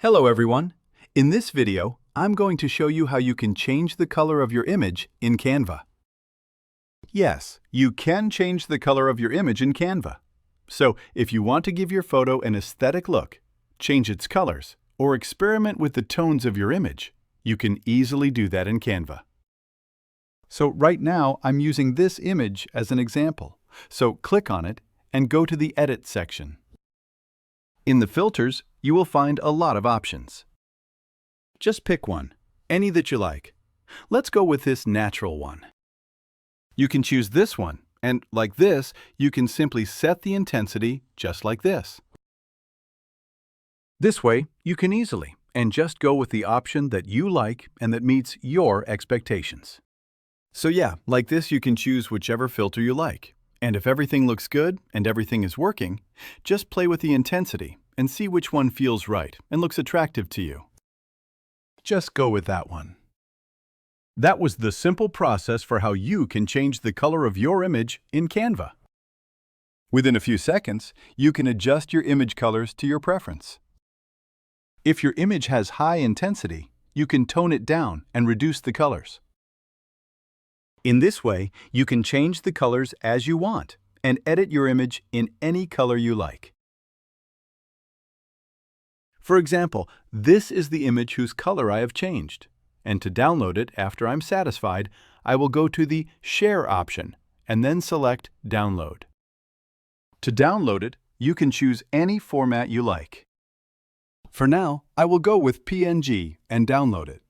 Hello everyone! In this video, I'm going to show you how you can change the color of your image in Canva. Yes, you can change the color of your image in Canva. So, if you want to give your photo an aesthetic look, change its colors, or experiment with the tones of your image, you can easily do that in Canva. So right now, I'm using this image as an example. So click on it and go to the Edit section. In the filters, you will find a lot of options. Just pick one, any that you like. Let's go with this natural one. You can choose this one, and like this, you can simply set the intensity just like this. This way, you can easily and just go with the option that you like and that meets your expectations. So yeah, like this you can choose whichever filter you like. And if everything looks good and everything is working, just play with the intensity and see which one feels right and looks attractive to you. Just go with that one. That was the simple process for how you can change the color of your image in Canva. Within a few seconds, you can adjust your image colors to your preference. If your image has high intensity, you can tone it down and reduce the colors. In this way, you can change the colors as you want and edit your image in any color you like. For example, this is the image whose color I have changed. And to download it after I'm satisfied, I will go to the Share option and then select Download. To download it, you can choose any format you like. For now, I will go with PNG and download it.